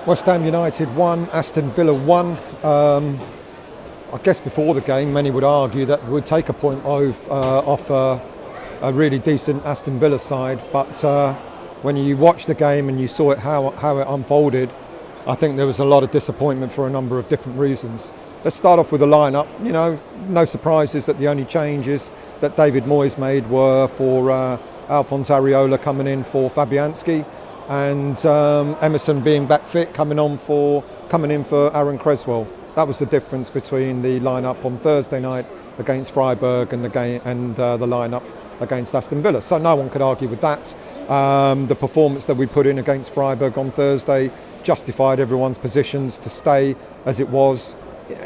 West Ham United 1, Aston Villa 1. I guess before the game, many would argue that we'd take a point off a really decent Aston Villa side. But when you watch the game and you saw it how it unfolded, I think there was a lot of disappointment for a number of different reasons. Let's start off with the lineup. You know, no surprises that the only changes that David Moyes made were for Alphonse Areola coming in for Fabianski, and Emerson being back fit coming in for Aaron Cresswell. That was the difference between the lineup on Thursday night against Freiburg and the lineup against Aston Villa. So no one could argue with that. The performance that we put in against Freiburg on Thursday justified everyone's positions to stay as it was.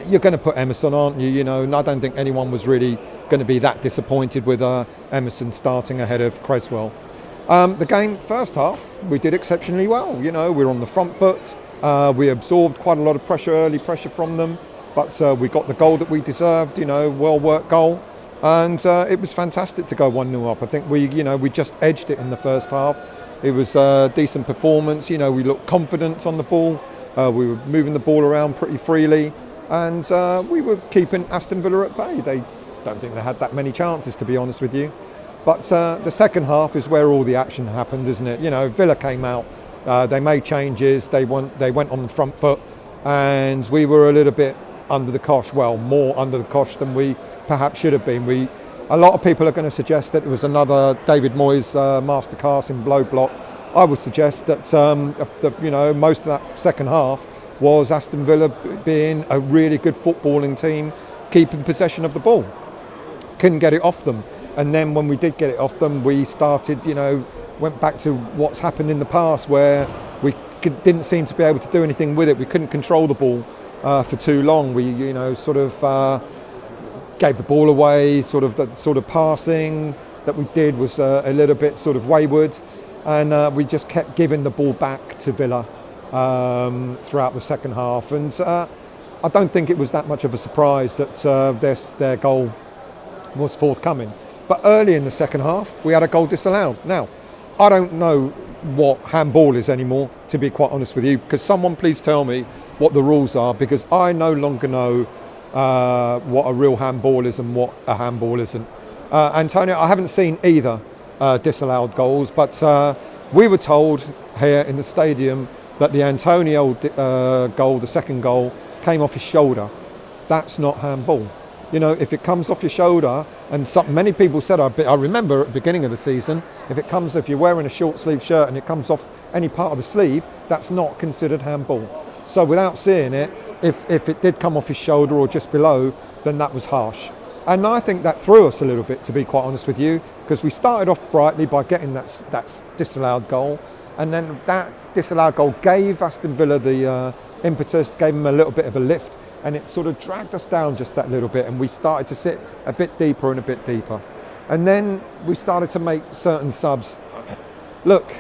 You're going to put Emerson, aren't you? You know, and I don't think anyone was really going to be that disappointed with Emerson starting ahead of Cresswell. The game, first half, we did exceptionally well. You know, we were on the front foot. We absorbed quite a lot of pressure, early pressure from them, but we got the goal that we deserved. You know, well-worked goal, and it was fantastic to go 1-0 up. I think we just edged it in the first half. It was a decent performance. You know, we looked confident on the ball. We were moving the ball around pretty freely, and we were keeping Aston Villa at bay. They don't think they had that many chances, to be honest with you. But the second half is where all the action happened, isn't it? You know, Villa came out. They made changes. They went on the front foot, and we were a little bit under the cosh. Well, more under the cosh than we perhaps should have been. A lot of people are going to suggest that it was another David Moyes masterclass in blow block. I would suggest that most of that second half was Aston Villa being a really good footballing team, keeping possession of the ball. Couldn't get it off them, and then when we did get it off them, we started, went back to what's happened in the past where we didn't seem to be able to do anything with it. We couldn't control the ball for too long. We, gave the ball away. The sort of passing that we did was a little bit sort of wayward, and we just kept giving the ball back to Villa throughout the second half. And I don't think it was that much of a surprise that their goal was forthcoming. But early in the second half, we had a goal disallowed. Now, I don't know what handball is anymore, to be quite honest with you, because someone please tell me what the rules are, because I no longer know what a real handball is and what a handball isn't. Antonio, I haven't seen either disallowed goals, but we were told here in the stadium that the Antonio goal, the second goal, came off his shoulder. That's not handball. If it comes off your shoulder, and many people said, I remember at the beginning of the season, if you're wearing a short sleeve shirt and it comes off any part of the sleeve, that's not considered handball. So without seeing it, if it did come off his shoulder or just below, then that was harsh. And I think that threw us a little bit, to be quite honest with you, because we started off brightly by getting that disallowed goal, and then that disallowed goal gave Aston Villa the impetus, gave them a little bit of a lift, and it sort of dragged us down just that little bit, and we started to sit a bit deeper and a bit deeper. And then we started to make certain subs. Look,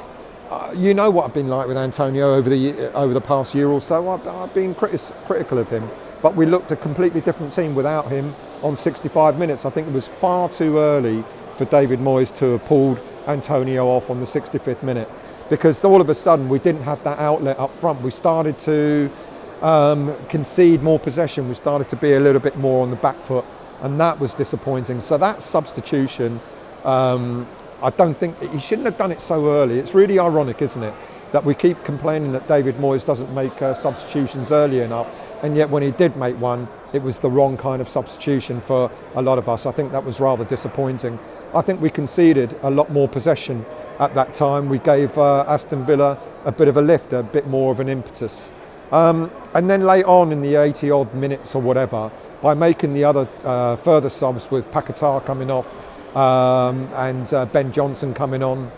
you know what I've been like with Antonio over the past year or so. I've been critical of him, but we looked a completely different team without him on 65 minutes. I think it was far too early for David Moyes to have pulled Antonio off on the 65th minute, because all of a sudden we didn't have that outlet up front. We started to concede more possession. We started to be a little bit more on the back foot, and that was disappointing. So that substitution, I don't think he shouldn't have done it so early. It's really ironic, isn't it, that we keep complaining that David Moyes doesn't make substitutions early enough, and yet when he did make one, it was the wrong kind of substitution for a lot of us. I think that was rather disappointing. I think we conceded a lot more possession at that time. We gave Aston Villa a bit of a lift, a bit more of an impetus. And then late on in the 80 odd minutes or whatever, by making the other further subs with Paquetá coming off and Ben Johnson coming on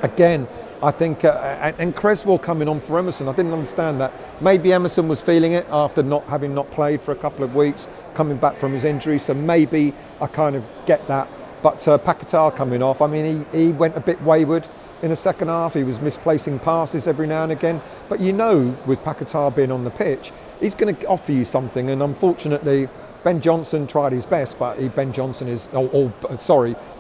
again, I think, and Cresswell coming on for Emerson. I didn't understand that. Maybe Emerson was feeling it after having not played for a couple of weeks, coming back from his injury, so maybe I kind of get that. But Paquetá coming off, I mean, he went a bit wayward in the second half. He was misplacing passes every now and again. But with Paquetá being on the pitch, he's going to offer you something. And unfortunately, Ben Johnson tried his best, but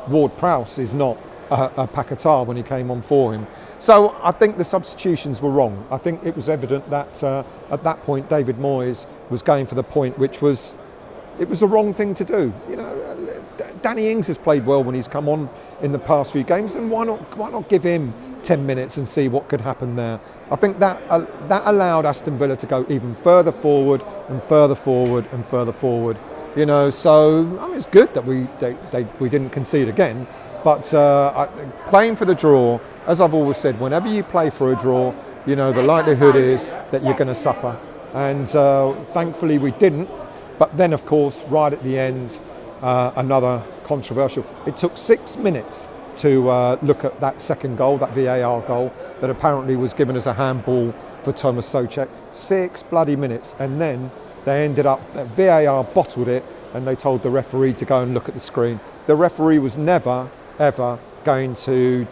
Ward-Prowse is not Paquetá when he came on for him. So I think the substitutions were wrong. I think it was evident that at that point David Moyes was going for the point, which was it was the wrong thing to do. You know, Danny Ings has played well when he's come on in the past few games, and why not give him 10 minutes and see what could happen there? I think that allowed Aston Villa to go even further forward and further forward and further forward. You know, so I mean, it's good that we didn't concede again, but playing for the draw, as I've always said, whenever you play for a draw, you know the likelihood is that you're going to suffer, and thankfully we didn't. But then, of course, right at the end, another controversial. It took 6 minutes to look at that second goal, that VAR goal, that apparently was given as a handball for Thomas Soucek. 6 bloody minutes, and then they ended up, VAR bottled it, and they told the referee to go and look at the screen. The referee was never, ever going to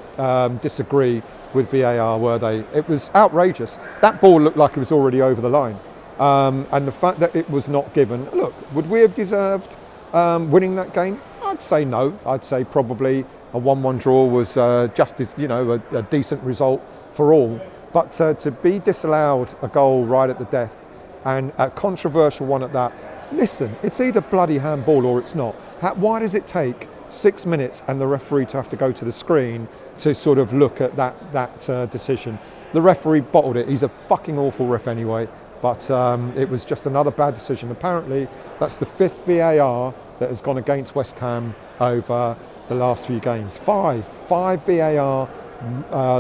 disagree with VAR, were they? It was outrageous. That ball looked like it was already over the line. And the fact that it was not given, look, would we have deserved winning that game? I'd say no. I'd say probably a 1-1 draw was just as, you know, a decent result for all. But to be disallowed a goal right at the death, and a controversial one at that, listen, it's either bloody handball or it's not. Why does it take 6 minutes and the referee to have to go to the screen to sort of look at that decision? The referee bottled it. He's a fucking awful ref anyway, but it was just another bad decision. Apparently, that's the 5th VAR that has gone against West Ham over the last few games. Five VAR,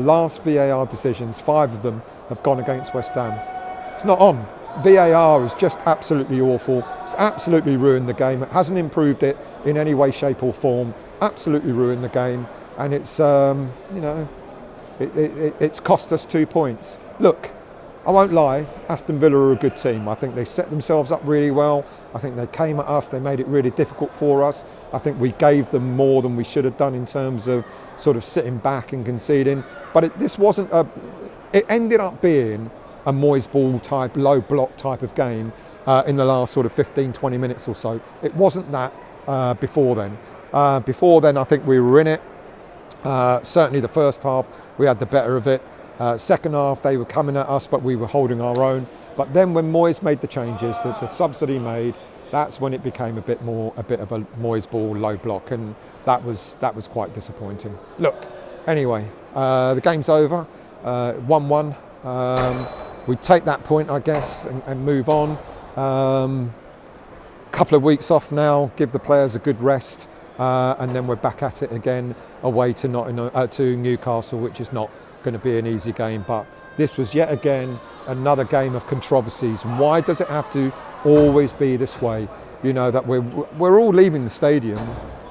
last VAR decisions, 5 of them have gone against West Ham. It's not on. VAR is just absolutely awful. It's absolutely ruined the game. It hasn't improved it in any way, shape or form. Absolutely ruined the game. And it's, you know, it's cost us 2 points. Look, I won't lie, Aston Villa are a good team. I think they set themselves up really well. I think they came at us, they made it really difficult for us. I think we gave them more than we should have done in terms of sort of sitting back and conceding. But this wasn't it ended up being a Moyes ball type, low block type of game in the last sort of 15-20 minutes or so. It wasn't that before then. Before then, I think we were in it. Certainly the first half, we had the better of it. Second half, they were coming at us, but we were holding our own. But then when Moyes made the changes, the subs that he made, that's when it became a bit of a Moyes ball, low block, and that was quite disappointing. Look, anyway, the game's over, 1-1. We take that point, I guess, and move on. Couple of weeks off now, give the players a good rest, and then we're back at it again away to Newcastle, which is not going to be an easy game. But this was yet again another game of controversies. Why does it have to always be this way? You know, that we're all leaving the stadium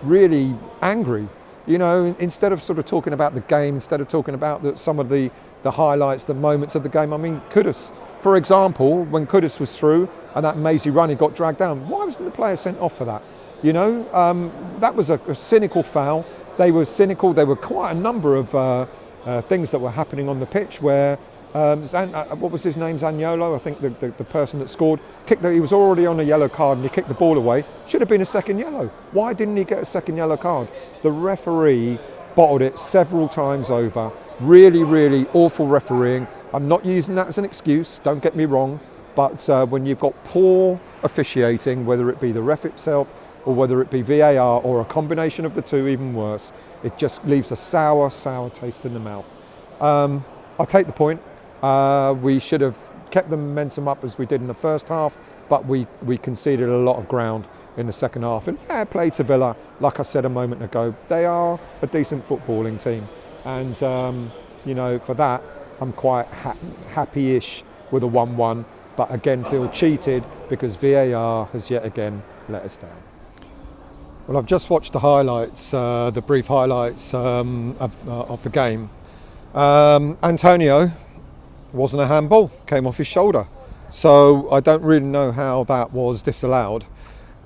really angry. You know, instead of sort of talking about the game, instead of talking about some of the highlights, the moments of the game. I mean, Kudus, for example, when Kudus was through and that mazy run, he got dragged down. Why wasn't the player sent off for that? You know, that was a cynical foul. They were cynical. There were quite a number of things that were happening on the pitch where, what was his name, Zaniolo, I think the person that scored, he was already on a yellow card and he kicked the ball away. Should have been a second yellow. Why didn't he get a second yellow card? The referee bottled it several times over. Really, really awful refereeing. I'm not using that as an excuse, don't get me wrong, but when you've got poor officiating, whether it be the ref itself or whether it be VAR or a combination of the two, even worse, it just leaves a sour taste in the mouth. I'll take the point. We should have kept the momentum up as we did in the first half, but we conceded a lot of ground in the second half. And fair play to Villa, like I said a moment ago, they are a decent footballing team. And, you know, for that, I'm quite happy-ish with a 1-1, but again feel cheated because VAR has yet again let us down. Well, I've just watched the highlights, the brief highlights of the game. Antonio wasn't a handball, came off his shoulder. So I don't really know how that was disallowed.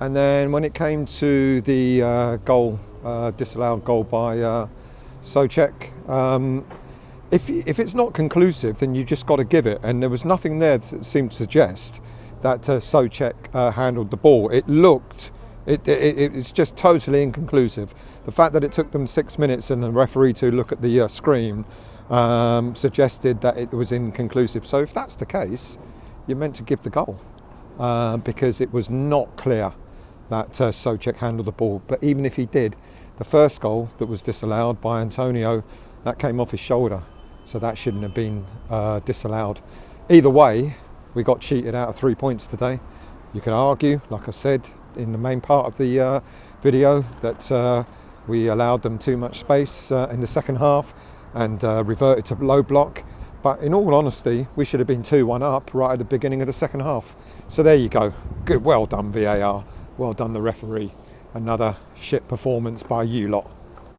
And then when it came to the disallowed goal by Soucek, if it's not conclusive, then you just got to give it. And there was nothing there that seemed to suggest that Soucek handled the ball. It looked It's just totally inconclusive. The fact that it took them 6 minutes and the referee to look at the screen suggested that it was inconclusive. So if that's the case, you're meant to give the goal because it was not clear that Soucek handled the ball. But even if he did, the first goal that was disallowed by Antonio, that came off his shoulder. So that shouldn't have been disallowed. Either way, we got cheated out of 3 points today. You can argue, like I said in the main part of the video, that we allowed them too much space in the second half and reverted to low block. But in all honesty, we should have been 2-1 up right at the beginning of the second half. So there you go. Good, well done VAR. Well done the referee. Another shit performance by you lot.